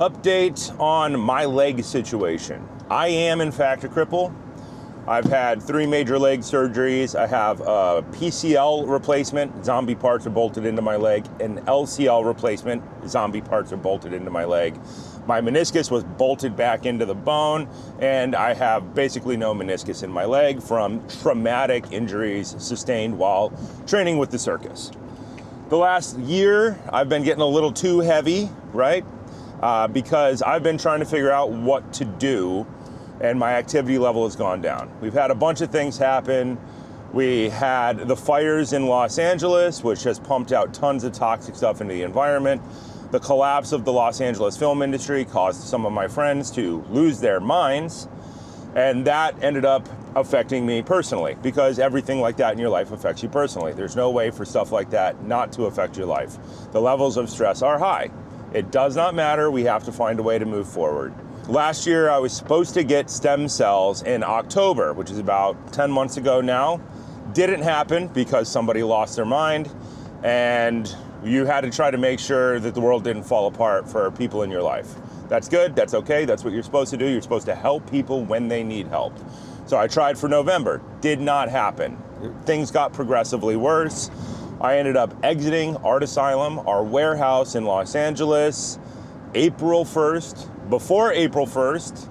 Update on my leg situation. I am in fact a cripple. I've had 3 major leg surgeries. I have a PCL replacement, zombie parts are bolted into my leg, an LCL replacement, zombie parts are bolted into my leg. My meniscus was bolted back into the bone, and I have basically no meniscus in my leg from traumatic injuries sustained while training with the circus. The last year, I've been getting a little too heavy, right? Because I've been trying to figure out what to do, and my activity level has gone down. We've had a bunch of things happen. We had the fires in Los Angeles, which has pumped out tons of toxic stuff into the environment. The collapse of the Los Angeles film industry caused some of my friends to lose their minds, and that ended up affecting me personally, because everything like that in your life affects you personally. There's no way for stuff like that not to affect your life. The levels of stress are high. It does not matter. We have to find a way to move forward. Last year, I was supposed to get stem cells in October, which is about 10 months ago now. Didn't happen because somebody lost their mind, and you had to try to make sure that the world didn't fall apart for people in your life. That's good, that's okay, that's what you're supposed to do. You're supposed to help people when they need help. So I tried for November, did not happen. Things got progressively worse. I ended up exiting Art Asylum, our warehouse in Los Angeles, April 1st. Before April 1st,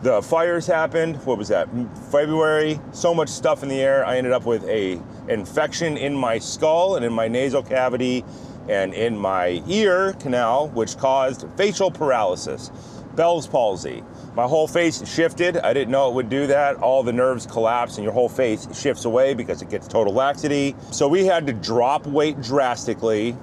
the fires happened. What was that? February, so much stuff in the air. I ended up with a infection in my skull and in my nasal cavity and in my ear canal, which caused facial paralysis, Bell's palsy. My whole face shifted. I didn't know it would do that. All the nerves collapse and your whole face shifts away because it gets total laxity. So we had to drop weight drastically,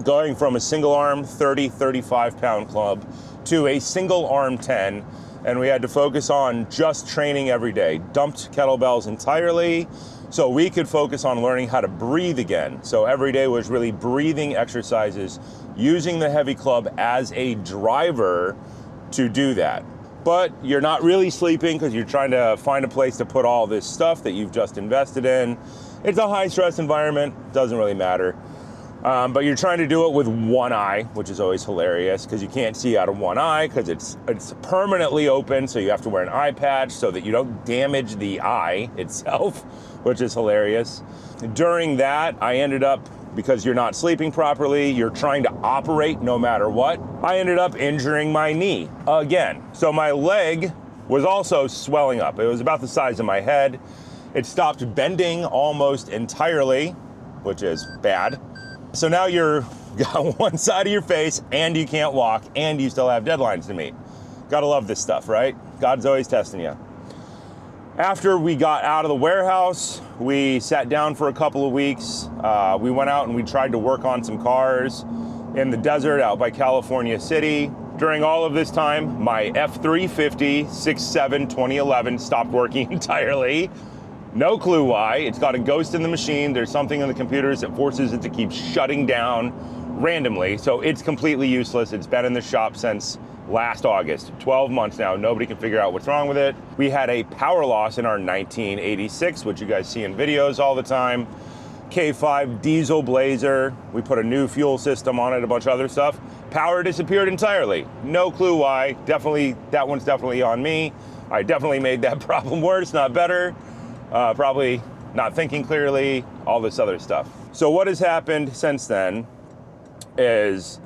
going from a single arm 30, 35 pound club to a single arm 10. And we had to focus on just training every day. Dumped kettlebells entirely so we could focus on learning how to breathe again. So every day was really breathing exercises, using the heavy club as a driver to do that. But you're not really sleeping because you're trying to find a place to put all this stuff that you've just invested in. It's a high stress environment, doesn't really matter. But you're trying to do it with one eye, which is always hilarious because you can't see out of one eye because it's permanently open, so you have to wear an eye patch so that you don't damage the eye itself, which is hilarious. During that, I ended up, because you're not sleeping properly, you're trying to operate no matter what, I ended up injuring my knee again. So my leg was also swelling up. It was about the size of my head. It stopped bending almost entirely, which is bad. So now you're got one side of your face and you can't walk and you still have deadlines to meet. Gotta love this stuff, right? God's always testing you. After we got out of the warehouse, we sat down for a couple of weeks. We went out and we tried to work on some cars in the desert out by California City. During all of this time, my F350 6.7 2011 stopped working entirely. No clue why. It's got a ghost in the machine. There's something in the computers that forces it to keep shutting down randomly. So it's completely useless. It's been in the shop since last August, 12 months now. Nobody can figure out what's wrong with it. We had a power loss in our 1986, which you guys see in videos all the time. K5 diesel blazer. We put a new fuel system on it, a bunch of other stuff. Power disappeared entirely. No clue why. That one's definitely on me. I definitely made that problem worse, not better. Probably not thinking clearly, all this other stuff. So what has happened since then is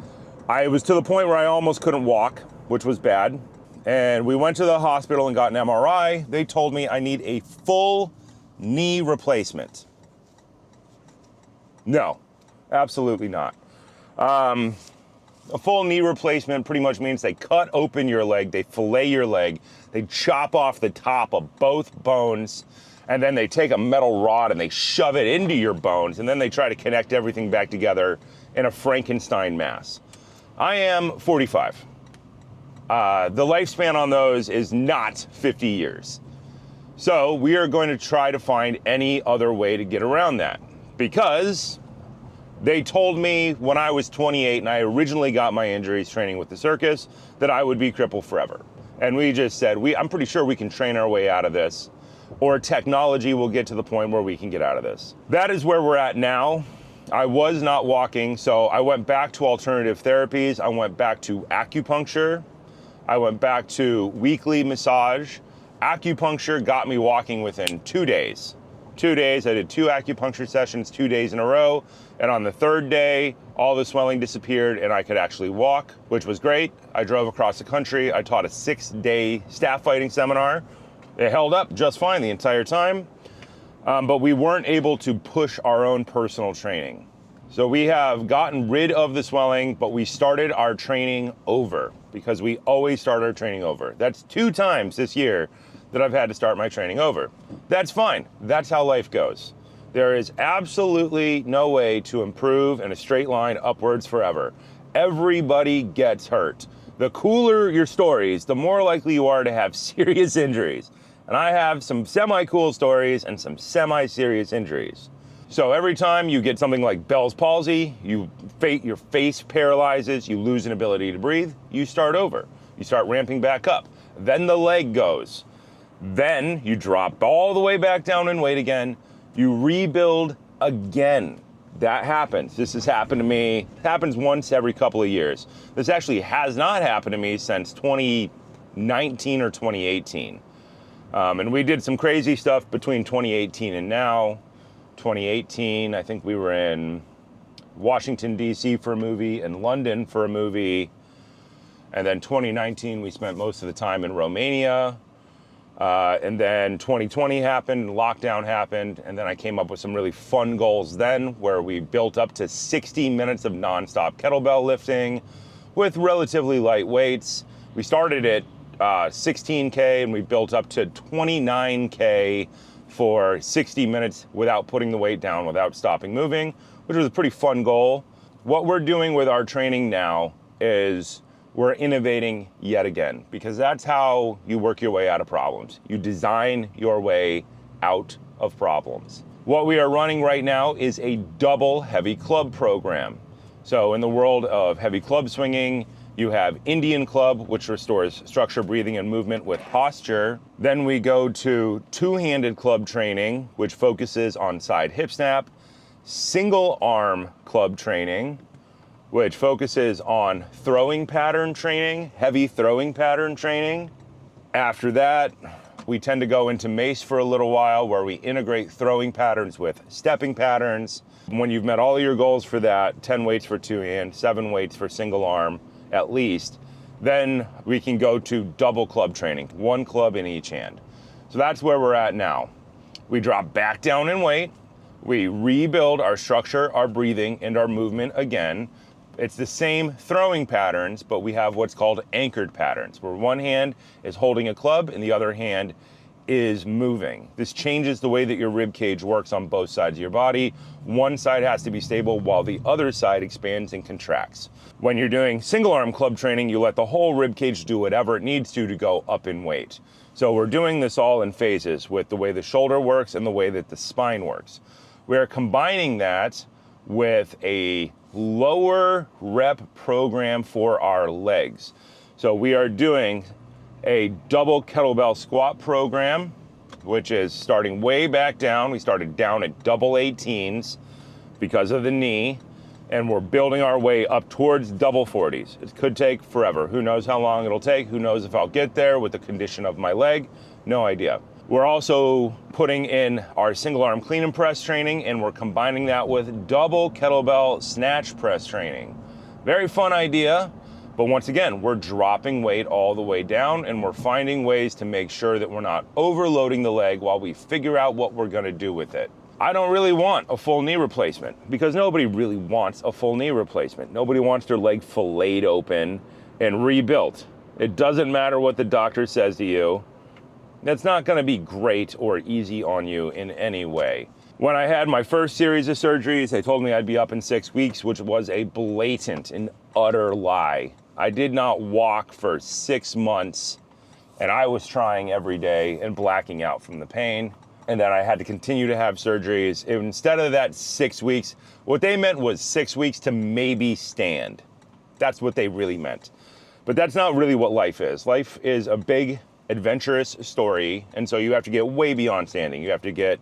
I was to the point where I almost couldn't walk, which was bad. And we went to the hospital and got an MRI. They told me I need a full knee replacement. No, absolutely not. A full knee replacement pretty much means they cut open your leg, they fillet your leg, they chop off the top of both bones, and then they take a metal rod and they shove it into your bones, and then they try to connect everything back together in a Frankenstein mass. I am 45. The lifespan on those is not 50 years. So we are going to try to find any other way to get around that, because they told me when I was 28 and I originally got my injuries training with the circus that I would be crippled forever. And we just said, I'm pretty sure we can train our way out of this, or technology will get to the point where we can get out of this. That is where we're at now. I was not walking, so I went back to alternative therapies. I went back to acupuncture. I went back to weekly massage. Acupuncture got me walking within 2 days. 2 days, I did 2 acupuncture sessions, 2 days in a row. And on the third day, all the swelling disappeared and I could actually walk, which was great. I drove across the country. I taught a 6-day staff fighting seminar. It held up just fine the entire time. But we weren't able to push our own personal training. So we have gotten rid of the swelling, but we started our training over because we always start our training over. That's 2 times this year that I've had to start my training over. That's fine. That's how life goes. There is absolutely no way to improve in a straight line upwards forever. Everybody gets hurt. The cooler your stories, the more likely you are to have serious injuries. And I have some semi-cool stories and some semi-serious injuries. So every time you get something like Bell's palsy, your face paralyzes, you lose an ability to breathe, you start over. You start ramping back up. Then the leg goes. Then you drop all the way back down in weight again. You rebuild again. That happens. This has happened to me. It happens once every couple of years. This actually has not happened to me since 2019 or 2018. And we did some crazy stuff between 2018 and now. 2018, I think we were in Washington, D.C. for a movie, and London for a movie. And then 2019, we spent most of the time in Romania. And then 2020 happened, lockdown happened, and then I came up with some really fun goals then where we built up to 60 minutes of nonstop kettlebell lifting with relatively light weights. We started at 16K and we built up to 29K for 60 minutes without putting the weight down, without stopping moving, which was a pretty fun goal. What we're doing with our training now is we're innovating yet again, because that's how you work your way out of problems. You design your way out of problems. What we are running right now is a double heavy club program. So in the world of heavy club swinging, you have Indian club, which restores structure, breathing, and movement with posture. Then we go to two-handed club training, which focuses on side hip snap, single arm club training, which focuses on throwing pattern training, heavy throwing pattern training. After that, we tend to go into mace for a little while, where we integrate throwing patterns with stepping patterns. When you've met all your goals for that, 10 weights for two hand, 7 weights for single arm, at least, then we can go to double club training, 1 club in each hand. So that's where we're at now. We drop back down in weight, we rebuild our structure, our breathing, and our movement again. It's the same throwing patterns, but we have what's called anchored patterns, where one hand is holding a club and the other hand is moving. This changes the way that your rib cage works on both sides of your body. One side has to be stable while the other side expands and contracts. When you're doing single arm club training, you let the whole rib cage do whatever it needs to go up in weight. So we're doing this all in phases with the way the shoulder works and the way that the spine works. We're combining that with a lower rep program for our legs. So we are doing a double kettlebell squat program, which is starting way back down. We started down at double 18s because of the knee, and we're building our way up towards double 40s. It could take forever. Who knows how long it'll take? Who knows if I'll get there with the condition of my leg? No idea. We're also putting in our single arm clean and press training, and we're combining that with double kettlebell snatch press training. Very fun idea, but once again, we're dropping weight all the way down, and we're finding ways to make sure that we're not overloading the leg while we figure out what we're gonna do with it. I don't really want a full knee replacement, because nobody really wants a full knee replacement. Nobody wants their leg filleted open and rebuilt. It doesn't matter what the doctor says to you. That's not gonna be great or easy on you in any way. When I had my first series of surgeries, they told me I'd be up in 6 weeks, which was a blatant and utter lie. I did not walk for 6 months, and I was trying every day and blacking out from the pain. And then I had to continue to have surgeries. Instead of that 6 weeks, what they meant was 6 weeks to maybe stand. That's what they really meant. But that's not really what life is. Life is a big, adventurous story, and so you have to get way beyond standing. You have to get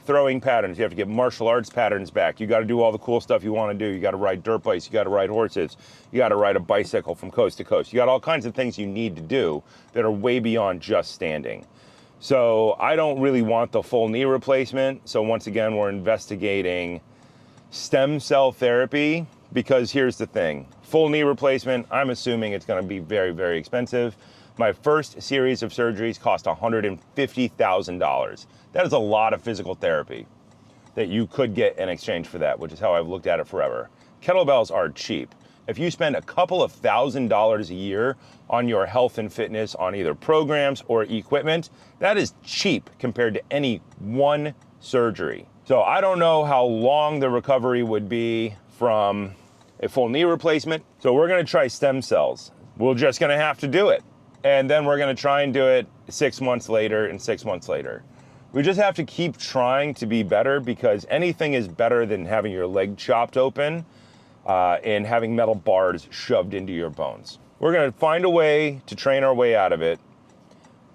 throwing patterns. You have to get martial arts patterns back. You got to do all the cool stuff you want to do. You got to ride dirt bikes. You got to ride horses. You got to ride a bicycle from coast to coast. You got all kinds of things you need to do that are way beyond just standing. So I don't really want the full knee replacement. So once again, we're investigating stem cell therapy, because here's the thing. Full knee replacement, I'm assuming it's going to be very, very expensive. My first series of surgeries cost $150,000. That is a lot of physical therapy that you could get in exchange for that, which is how I've looked at it forever. Kettlebells are cheap. If you spend a couple of $1,000s a year on your health and fitness, on either programs or equipment, that is cheap compared to any one surgery. So I don't know how long the recovery would be from a full knee replacement. So we're gonna try stem cells. We're just gonna have to do it. And then we're gonna try and do it 6 months later and 6 months later. We just have to keep trying to be better, because anything is better than having your leg chopped open and having metal bars shoved into your bones. We're gonna find a way to train our way out of it.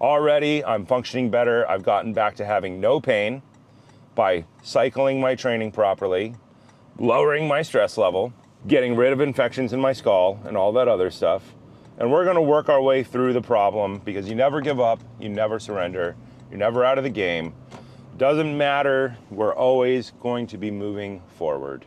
Already, I'm functioning better. I've gotten back to having no pain by cycling my training properly, lowering my stress level, getting rid of infections in my skull and all that other stuff. And we're gonna work our way through the problem, because you never give up, you never surrender, you're never out of the game. Doesn't matter, we're always going to be moving forward.